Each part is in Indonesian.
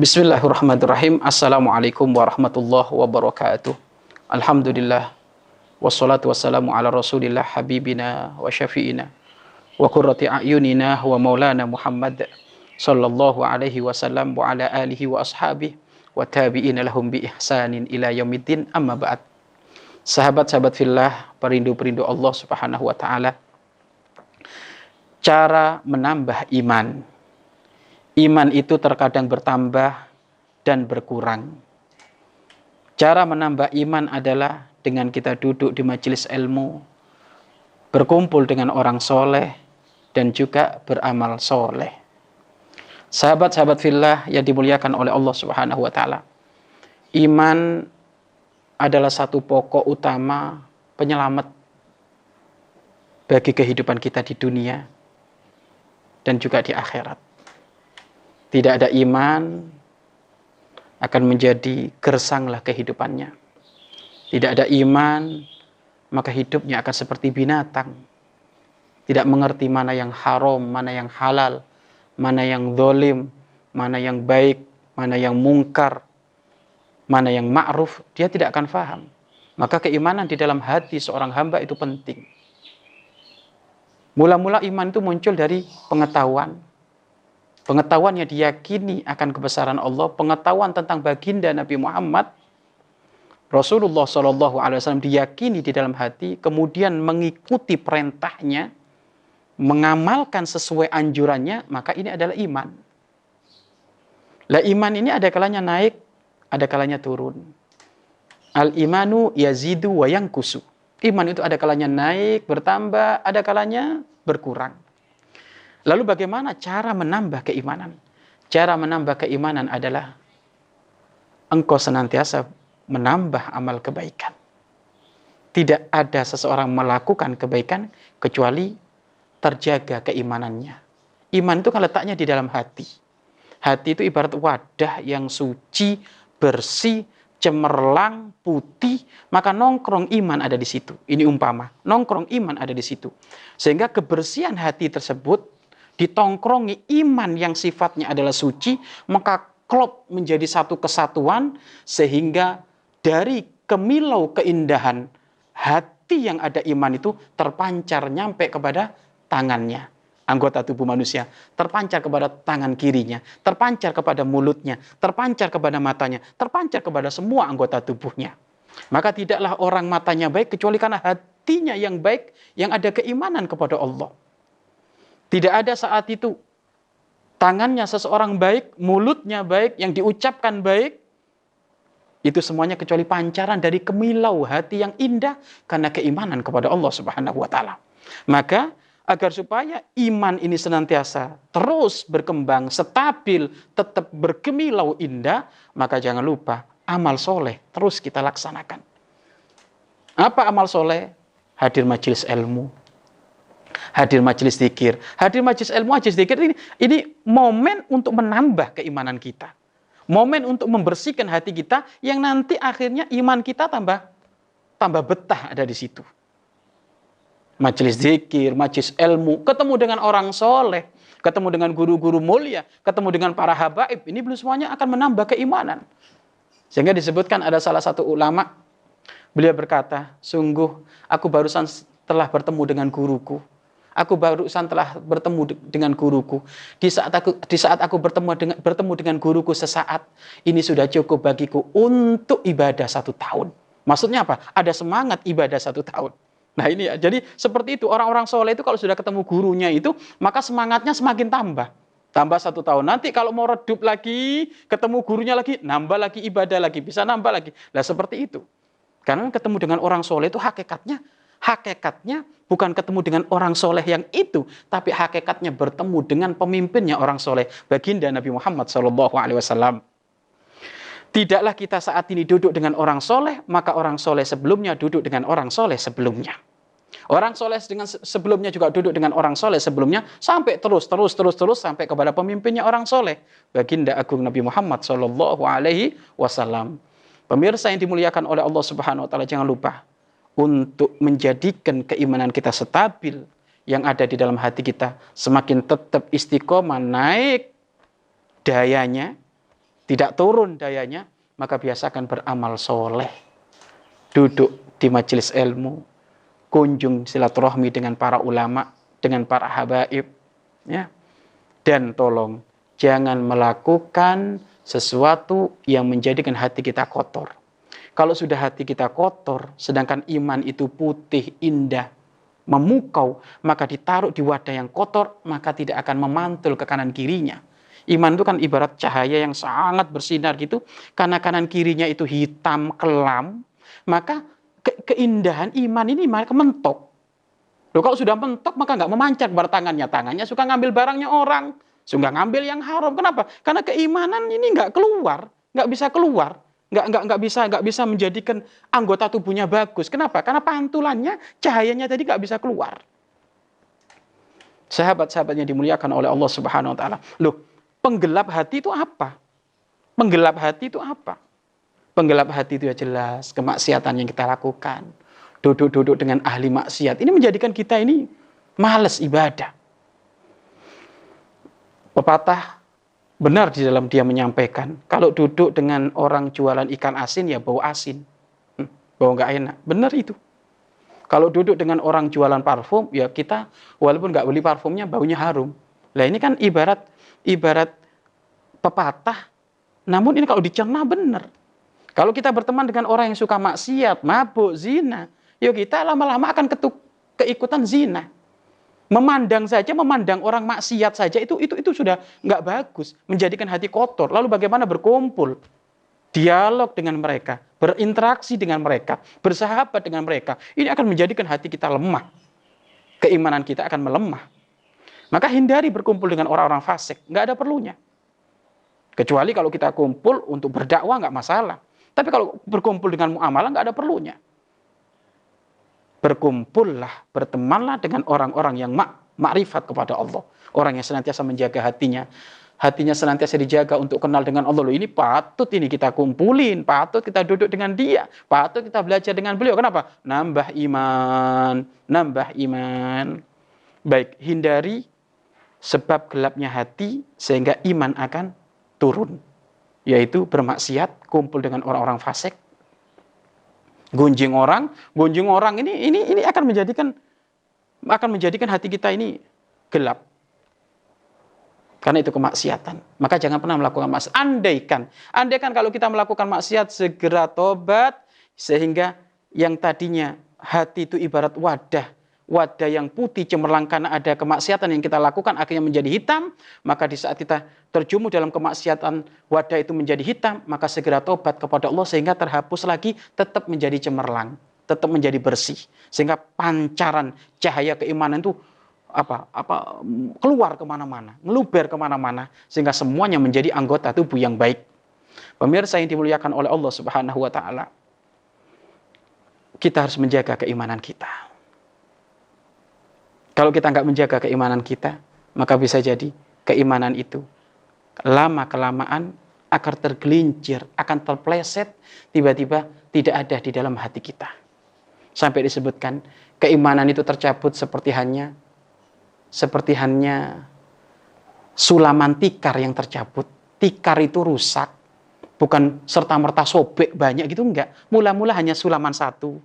Bismillahirrahmanirrahim. Assalamualaikum warahmatullahi wabarakatuh. Alhamdulillah. Wassalatu wassalamu ala rasulillah habibina wa syafi'ina wa qurrati a'yunina wa maulana Muhammad sallallahu alaihi wasallam wa ala alihi wa ashabihi wa tabi'ina lahum bi ihsanin ila yaumiddin, amma ba'd. Sahabat-sahabat fillah, perindu-perindu Allah Subhanahu wa taala. Cara menambah iman. Iman itu terkadang bertambah dan berkurang. Cara menambah iman adalah dengan kita duduk di majelis ilmu, berkumpul dengan orang soleh, dan juga beramal soleh. Sahabat-sahabat fillah yang dimuliakan oleh Allah Subhanahu wa taala. Iman adalah satu pokok utama penyelamat bagi kehidupan kita di dunia dan juga di akhirat. Tidak ada iman, akan menjadi gersanglah kehidupannya. Tidak ada iman, maka hidupnya akan seperti binatang. Tidak mengerti mana yang haram, mana yang halal, mana yang zalim, mana yang baik, mana yang mungkar, mana yang ma'ruf, dia tidak akan faham. Maka keimanan di dalam hati seorang hamba itu penting. Mula-mula iman itu muncul dari pengetahuan. Pengetahuan yang diyakini akan kebesaran Allah, pengetahuan tentang baginda Nabi Muhammad Rasulullah SAW diyakini di dalam hati, kemudian mengikuti perintahnya, mengamalkan sesuai anjurannya, maka ini adalah iman. Lah iman ini ada kalanya naik, ada kalanya turun. Al-imanu yazidu wa yankusu. Iman itu ada kalanya naik, bertambah, ada kalanya berkurang. Lalu bagaimana cara menambah keimanan? Cara menambah keimanan adalah engkau senantiasa menambah amal kebaikan. Tidak ada seseorang melakukan kebaikan kecuali terjaga keimanannya. Iman itu kan letaknya di dalam hati. Hati itu ibarat wadah yang suci, bersih, cemerlang, putih, maka nongkrong iman ada di situ. Ini umpama, nongkrong iman ada di situ. Sehingga kebersihan hati tersebut ditongkrongi iman yang sifatnya adalah suci, maka klop menjadi satu kesatuan, sehingga dari kemilau keindahan hati yang ada iman itu terpancar nyampe kepada tangannya, anggota tubuh manusia, terpancar kepada tangan kirinya, terpancar kepada mulutnya, terpancar kepada matanya, terpancar kepada semua anggota tubuhnya. Maka tidaklah orang matanya baik kecuali karena hatinya yang baik, yang ada keimanan kepada Allah. Tidak ada saat itu tangannya seseorang baik, mulutnya baik, yang diucapkan baik, itu semuanya kecuali pancaran dari kemilau hati yang indah karena keimanan kepada Allah Subhanahu wa taala. Maka agar supaya iman ini senantiasa terus berkembang, stabil, tetap berkemilau indah, maka jangan lupa amal soleh terus kita laksanakan. Apa amal soleh? Hadir majelis ilmu, hadir majelis zikir. Hadir majelis ilmu, majelis zikir ini momen untuk menambah keimanan kita. Momen untuk membersihkan hati kita yang nanti akhirnya iman kita tambah betah ada di situ. Majelis zikir, majelis ilmu, ketemu dengan orang soleh, ketemu dengan guru-guru mulia, ketemu dengan para habaib, ini belum semuanya akan menambah keimanan. Sehingga disebutkan ada salah satu ulama, beliau berkata, sungguh aku barusan telah bertemu dengan guruku. Aku barusan telah bertemu dengan guruku. Di saat aku bertemu dengan guruku sesaat, ini sudah cukup bagiku untuk ibadah 1 tahun. Maksudnya apa? Ada semangat ibadah 1 tahun. Nah ini ya, jadi seperti itu orang-orang soleh itu kalau sudah ketemu gurunya itu, maka semangatnya semakin tambah. Tambah 1 tahun. Nanti kalau mau redup lagi, ketemu gurunya lagi, nambah lagi ibadah lagi, bisa nambah lagi. Nah seperti itu. Karena ketemu dengan orang soleh itu hakikatnya bukan ketemu dengan orang soleh yang itu, tapi hakikatnya bertemu dengan pemimpinnya orang soleh, baginda Nabi Muhammad SAW. Tidaklah kita saat ini duduk dengan orang soleh, maka orang soleh sebelumnya duduk dengan orang soleh sebelumnya. Orang soleh dengan sebelumnya juga duduk dengan orang soleh sebelumnya, sampai terus sampai kepada pemimpinnya orang soleh, baginda agung Nabi Muhammad SAW. Pemirsa yang dimuliakan oleh Allah Subhanahu Wa Taala, jangan lupa untuk menjadikan keimanan kita stabil, yang ada di dalam hati kita semakin tetap istiqomah naik dayanya, tidak turun dayanya, maka biasakan beramal soleh. Duduk di majelis ilmu, kunjung silaturahmi dengan para ulama, dengan para habaib, ya. Dan tolong jangan melakukan sesuatu yang menjadikan hati kita kotor. Kalau sudah hati kita kotor, sedangkan iman itu putih, indah, memukau, maka ditaruh di wadah yang kotor, maka tidak akan memantul ke kanan kirinya. Iman itu kan ibarat cahaya yang sangat bersinar gitu, karena kanan kirinya itu hitam, kelam, maka keindahan iman ini malah mentok. Loh, kalau sudah mentok maka nggak memancar tangannya suka ngambil barangnya orang, suka ngambil yang haram. Kenapa? Karena keimanan ini nggak keluar, nggak bisa keluar. Nggak bisa menjadikan anggota tubuhnya bagus. Kenapa? Karena pantulannya, cahayanya tadi nggak bisa keluar. Sahabat-sahabat yang dimuliakan oleh Allah Subhanahu Wa Taala. Loh, penggelap hati itu apa? Penggelap hati itu apa? Penggelap hati itu ya jelas kemaksiatan yang kita lakukan. Duduk-duduk dengan ahli maksiat. Ini menjadikan kita ini malas ibadah. Pepatah benar di dalam dia menyampaikan, kalau duduk dengan orang jualan ikan asin, ya bau asin. Bau nggak enak. Benar itu. Kalau duduk dengan orang jualan parfum, ya kita walaupun nggak beli parfumnya, baunya harum. Nah ini kan ibarat pepatah, namun ini kalau dicerna benar. Kalau kita berteman dengan orang yang suka maksiat, mabuk, zina, ya kita lama-lama akan keikutan zina. Memandang orang maksiat saja itu sudah nggak bagus, menjadikan hati kotor. Lalu bagaimana berkumpul, dialog dengan mereka, berinteraksi dengan mereka, bersahabat dengan mereka? Ini akan menjadikan hati kita lemah, keimanan kita akan melemah. Maka hindari berkumpul dengan orang-orang fasik, nggak ada perlunya. Kecuali kalau kita kumpul untuk berdakwah nggak masalah. Tapi kalau berkumpul dengan muamalah nggak ada perlunya. Berkumpullah, bertemanlah dengan orang-orang yang makrifat kepada Allah. Orang yang senantiasa menjaga hatinya. Hatinya senantiasa dijaga untuk kenal dengan Allah. Loh, ini patut ini kita kumpulin, patut kita duduk dengan dia, patut kita belajar dengan beliau. Kenapa? Nambah iman, nambah iman. Baik, hindari sebab gelapnya hati sehingga iman akan turun. Yaitu bermaksiat, kumpul dengan orang-orang fasik, gunjing orang ini akan menjadikan hati kita ini gelap. Karena itu kemaksiatan. Maka jangan pernah melakukan maksiat. Andaikan kalau kita melakukan maksiat, segera tobat, sehingga yang tadinya hati itu ibarat wadah yang putih cemerlang karena ada kemaksiatan yang kita lakukan akhirnya menjadi hitam, maka di saat kita terjumuh dalam kemaksiatan wadah itu menjadi hitam, maka segera tobat kepada Allah sehingga terhapus lagi, tetap menjadi cemerlang, tetap menjadi bersih, sehingga pancaran cahaya keimanan itu keluar kemana-mana, ngeluber kemana-mana, sehingga semuanya menjadi anggota tubuh yang baik. Pemirsa yang dimuliakan oleh Allah Subhanahu Wa Taala, kita harus menjaga keimanan kita. Kalau kita nggak menjaga keimanan kita, maka bisa jadi keimanan itu lama-kelamaan akan tergelincir, akan terpleset, tiba-tiba tidak ada di dalam hati kita. Sampai disebutkan, keimanan itu tercabut seperti hanya sulaman tikar yang tercabut. Tikar itu rusak, bukan serta-merta sobek banyak gitu, enggak. Mula-mula hanya sulaman satu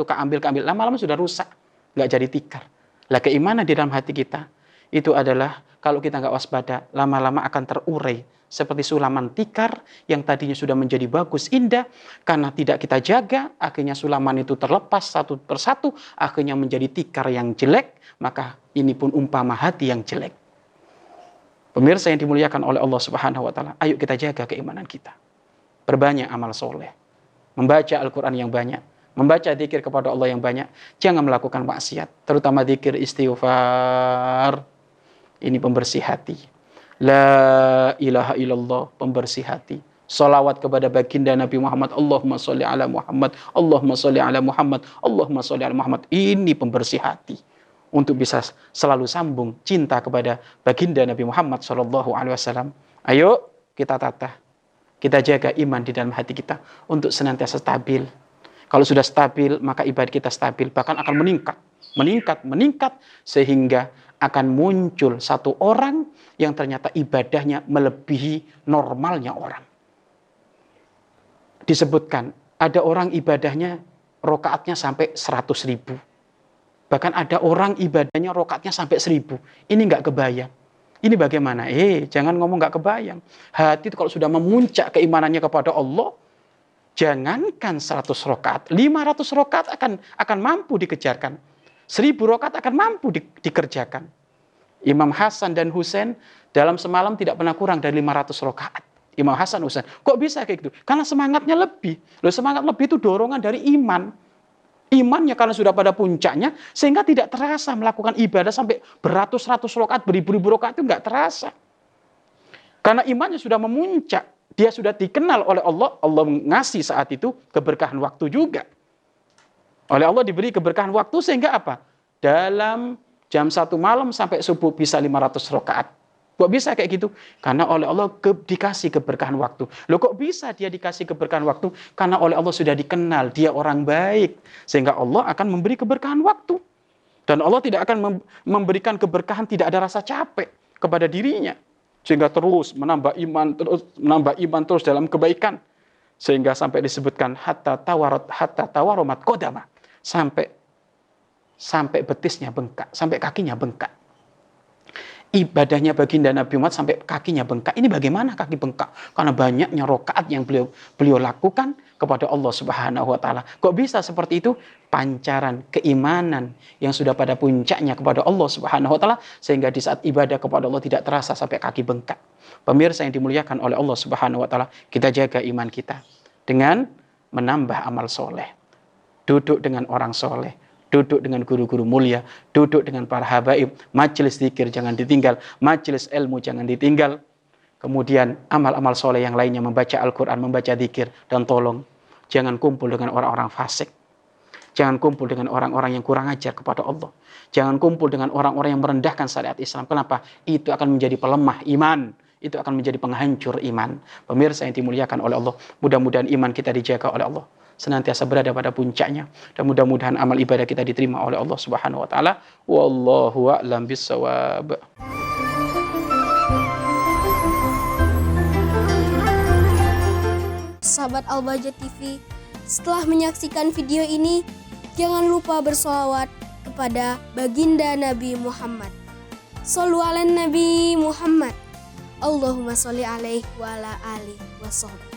keambil, lama-lama sudah rusak. Nggak jadi tikar. Lah keimanan di dalam hati kita itu adalah kalau kita nggak waspada, lama-lama akan terurai seperti sulaman tikar yang tadinya sudah menjadi bagus, indah, karena tidak kita jaga, akhirnya sulaman itu terlepas satu persatu, akhirnya menjadi tikar yang jelek. Maka ini pun umpama hati yang jelek. Pemirsa yang dimuliakan oleh Allah Subhanahu Wa Taala, ayo kita jaga keimanan kita. Perbanyak amal soleh, membaca Al-Quran yang banyak, membaca zikir kepada Allah yang banyak. Jangan melakukan maksiat, terutama zikir istighfar. Ini pembersih hati. La ilaha illallah, pembersih hati. Salawat kepada baginda Nabi Muhammad. Allahumma sholli ala Muhammad, Allahumma sholli ala Muhammad, Allahumma sholli ala Muhammad. Ini pembersih hati untuk bisa selalu sambung cinta kepada baginda Nabi Muhammad SAW. Ayo kita tata, kita jaga iman di dalam hati kita untuk senantiasa stabil. Kalau sudah stabil, maka ibadah kita stabil, bahkan akan meningkat, sehingga akan muncul satu orang yang ternyata ibadahnya melebihi normalnya orang. Disebutkan, ada orang ibadahnya rokaatnya sampai 100.000. Bahkan ada orang ibadahnya rokaatnya sampai 1.000. Ini nggak kebayang. Ini bagaimana? Jangan ngomong nggak kebayang. Hati itu kalau sudah memuncak keimanannya kepada Allah, jangankan 100 rokaat, 500 rokaat akan mampu dikejarkan. 1.000 rokaat akan mampu dikerjakan. Imam Hasan dan Husain dalam semalam tidak pernah kurang dari 500 rokaat. Imam Hasan Husain. Kok bisa kayak gitu? Karena semangatnya lebih. Loh, semangat lebih itu dorongan dari iman. Imannya karena sudah pada puncaknya, sehingga tidak terasa melakukan ibadah sampai beratus-ratus rokaat, beribu-ribu rokaat itu nggak terasa. Karena imannya sudah memuncak, dia sudah dikenal oleh Allah, Allah ngasih saat itu keberkahan waktu juga. Oleh Allah diberi keberkahan waktu sehingga apa? Dalam jam 1 malam sampai subuh bisa 500 rokaat. Kok bisa kayak gitu? Karena oleh Allah dikasih keberkahan waktu. Loh, kok bisa dia dikasih keberkahan waktu? Karena oleh Allah sudah dikenal, dia orang baik. Sehingga Allah akan memberi keberkahan waktu. Dan Allah tidak akan memberikan keberkahan tidak ada rasa capek kepada dirinya. Sehingga terus menambah iman terus dalam kebaikan. Sehingga sampai disebutkan hatta tawaromat kodama. Sampai betisnya bengkak, sampai kakinya bengkak. Ibadahnya baginda Nabi Muhammad sampai kakinya bengkak. Ini bagaimana kaki bengkak? Karena banyaknya rokaat yang beliau lakukan kepada Allah Subhanahu wa taala. Kok bisa seperti itu? Pancaran keimanan yang sudah pada puncaknya kepada Allah Subhanahu wa taala sehingga di saat ibadah kepada Allah tidak terasa sampai kaki bengkak. Pemirsa yang dimuliakan oleh Allah Subhanahu wa taala, kita jaga iman kita dengan menambah amal soleh. Duduk dengan orang soleh, duduk dengan guru-guru mulia, duduk dengan para habaib, majelis zikir jangan ditinggal, majelis ilmu jangan ditinggal. Kemudian amal-amal soleh yang lainnya, membaca Al-Quran, membaca zikir, dan tolong jangan kumpul dengan orang-orang fasik. Jangan kumpul dengan orang-orang yang kurang ajar kepada Allah. Jangan kumpul dengan orang-orang yang merendahkan syariat Islam. Kenapa? Itu akan menjadi pelemah iman. Itu akan menjadi penghancur iman. Pemirsa yang dimuliakan oleh Allah, mudah-mudahan iman kita dijaga oleh Allah, senantiasa berada pada puncaknya, dan mudah-mudahan amal ibadah kita diterima oleh Allah Subhanahu wa taala. Wallahu a'lam bissawab. Sahabat Al-Bahjah TV, setelah menyaksikan video ini, jangan lupa bersolawat kepada baginda Nabi Muhammad. Shollu ala Nabi Muhammad. Allahumma sholli alaihi wa ala alihi wa sahbihi.